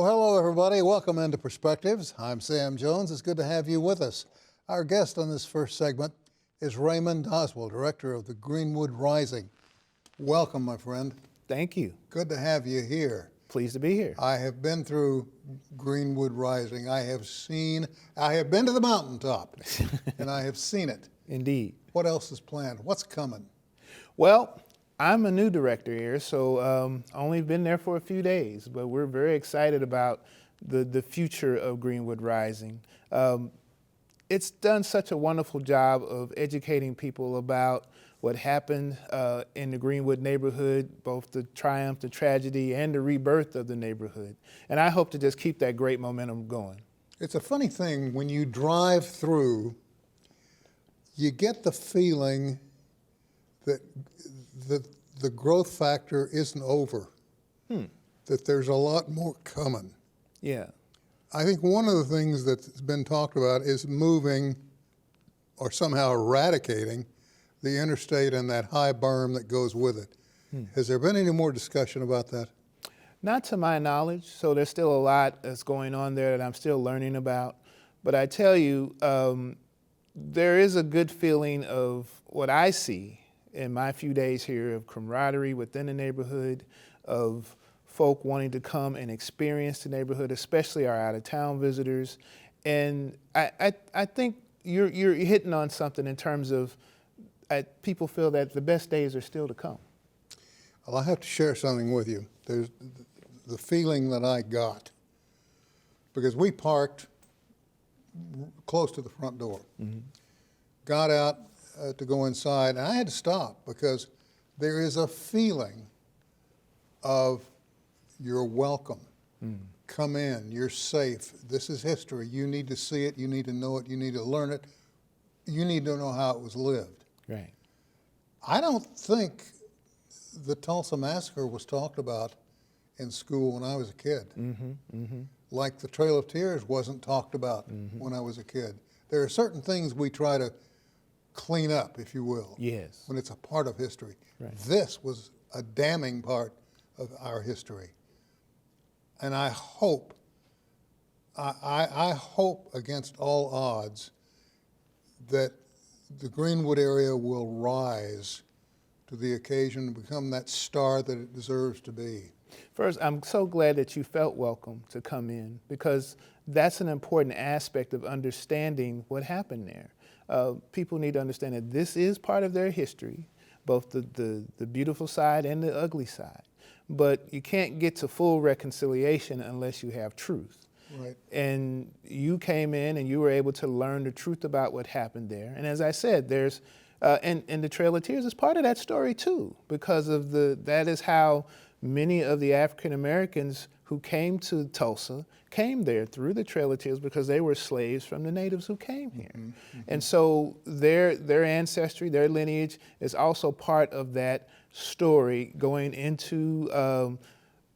Hello, everybody. Welcome into Perspectives. I'm Sam Jones. It's good to have you with us. Our guest on this first segment is Raymond Doswell, director of the Greenwood Rising. Welcome, my friend. Thank you. Good to have you here. Pleased to be here. I have been through Greenwood Rising. I have been to the mountaintop, and I have seen it. Indeed. What else is planned? What's coming? Well, I'm a new director here, so only been there for a few days, but we're very excited about the future of Greenwood Rising. It's done such a wonderful job of educating people about what happened in the Greenwood neighborhood, both the triumph, the tragedy, and the rebirth of the neighborhood. And I hope to just keep that great momentum going. It's a funny thing, when you drive through, you get the feeling that the growth factor isn't over, that there's a lot more coming. Yeah. I think one of the things that's been talked about is moving or somehow eradicating the interstate and that high berm that goes with it. Has there been any more discussion about that? Not to my knowledge, so there's still a lot that's going on there that I'm still learning about. But I tell you, there is a good feeling of what I see in my few days here of camaraderie within the neighborhood, of folk wanting to come and experience the neighborhood, especially our out-of-town visitors. And I think you're hitting on something in terms of people feel that the best days are still to come. Well, I have to share something with you. There's the feeling that I got, because we parked close to the front door, got out to go inside, and I had to stop because there is a feeling of you're welcome. Come in, you're safe. This is history. You need to see it, you need to know it, you need to learn it, you need to know how it was lived. Right. I don't think the Tulsa Massacre was talked about in school when I was a kid. Like the Trail of Tears wasn't talked about when I was a kid. There are certain things we try to clean up, if you will, Yes. when it's a part of history. Right. This was a damning part of our history. And I hope, I hope against all odds that the Greenwood area will rise to the occasion and become that star that it deserves to be. First, I'm so glad that you felt welcome to come in, because that's an important aspect of understanding what happened there. People need to understand that this is part of their history, both the beautiful side and the ugly side. But you can't get to full reconciliation unless you have truth. Right. And you came in and you were able to learn the truth about what happened there. And as I said, there's, and the Trail of Tears is part of that story too, because of that is how many of the African Americans who came to Tulsa came there through the Trail of Tears, because they were slaves from the natives who came here. And so their ancestry, their lineage is also part of that story going into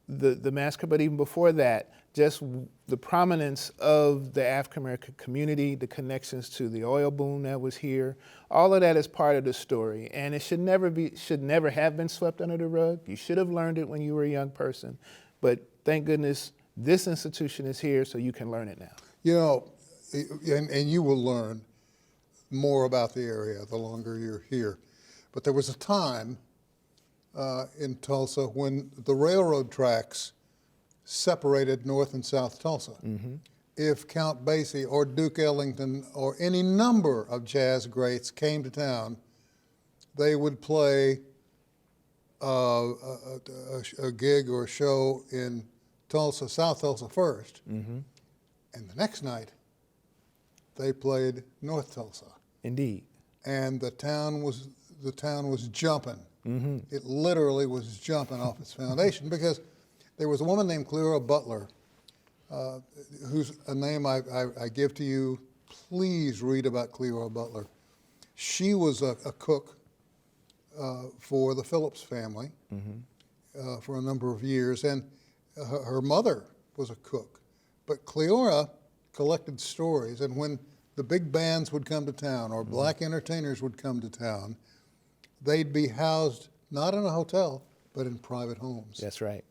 the massacre. But even before that, just the prominence of the African American community, the connections to the oil boom that was here, all of that is part of the story. And it should never have been swept under the rug. You should have learned it when you were a young person. But thank goodness this institution is here so you can learn it now. You know, and you will learn more about the area the longer you're here. But there was a time in Tulsa when the railroad tracks separated North and South Tulsa. If Count Basie or Duke Ellington or any number of jazz greats came to town, they would play a gig or a show in Tulsa, South Tulsa first, and the next night they played North Tulsa. Indeed. And the town was jumping. It literally was jumping off its foundation, because there was a woman named Cleora Butler, whose a name I give to you. Please read about Cleora Butler. She was a cook for the Phillips family for a number of years, and her mother was a cook. But Cleora collected stories, and when the big bands would come to town or black entertainers would come to town, they'd be housed not in a hotel, but in private homes. That's right.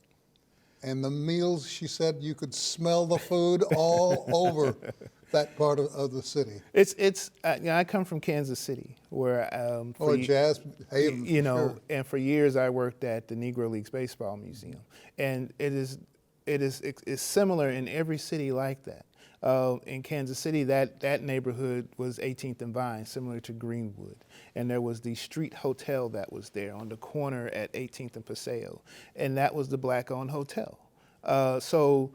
And the meals, she said, you could smell the food all over that part of the city. I come from Kansas City, where Oh, Jazz Haven, you know, sure. and for years I worked at the Negro Leagues Baseball Museum, and it's similar in every city like that. In Kansas City, that neighborhood was 18th and Vine, similar to Greenwood, and there was the street hotel that was there on the corner at 18th and Paseo, and that was the black-owned hotel. So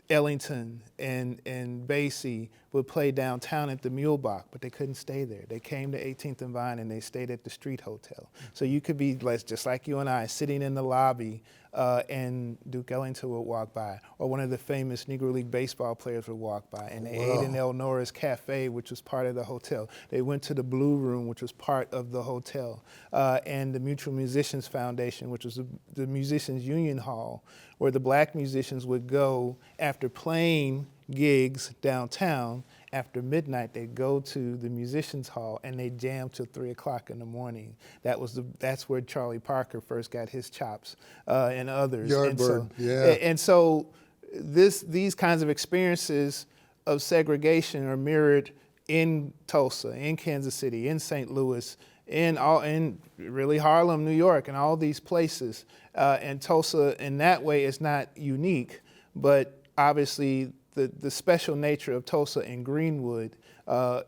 Ellington and Basie would play downtown at the Mulebach, but they couldn't stay there. They came to 18th and Vine and they stayed at the street hotel. So you could be just like you and I, sitting in the lobby, and Duke Ellington would walk by, or one of the famous Negro League baseball players would walk by, and they ate in El Nora's Cafe, which was part of the hotel. They went to the Blue Room, which was part of the hotel, and the Mutual Musicians Foundation, which was the Musicians Union Hall, where the black musicians would go after playing gigs downtown. After midnight, they'd go to the Musicians Hall and they jam till 3 o'clock in the morning. That's where Charlie Parker first got his chops, and others. Yardbird, yeah. And so these kinds of experiences of segregation are mirrored in Tulsa, in Kansas City, in St. Louis, in really Harlem, New York, and all these places. And Tulsa, in that way, is not unique, but obviously the special nature of Tulsa and Greenwood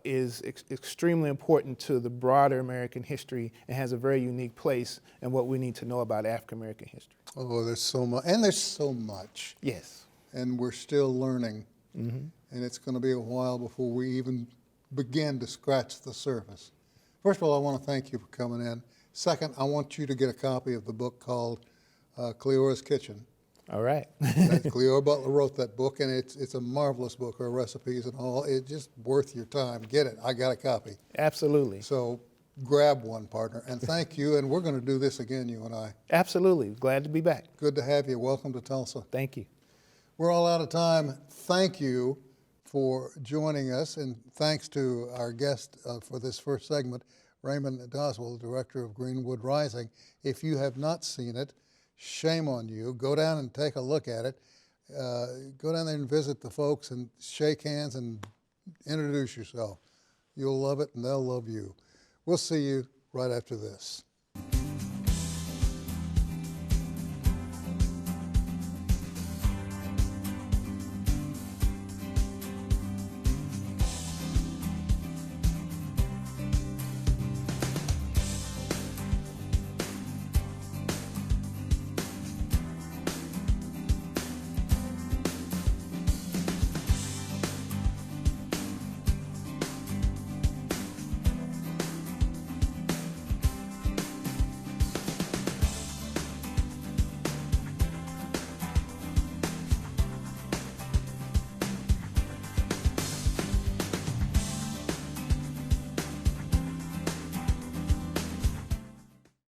is extremely important to the broader American history and has a very unique place in what we need to know about African American history. Oh, there's so much, and there's so much. Yes. And we're still learning. And it's going to be a while before we even begin to scratch the surface. First of all, I want to thank you for coming in. Second, I want you to get a copy of the book called Cleora's Kitchen. All right. Cleora Butler wrote that book, and it's a marvelous book, her recipes and all. It's just worth your time. Get it. I got a copy. Absolutely. So grab one, partner. And thank you, and we're going to do this again, you and I. Absolutely. Glad to be back. Good to have you. Welcome to Tulsa. Thank you. We're all out of time. Thank you for joining us, and thanks to our guest for this first segment, Raymond Doswell, director of Greenwood Rising. If you have not seen it, shame on you. Go down and take a look at it. Go down there and visit the folks and shake hands and introduce yourself. You'll love it and they'll love you. We'll see you right after this.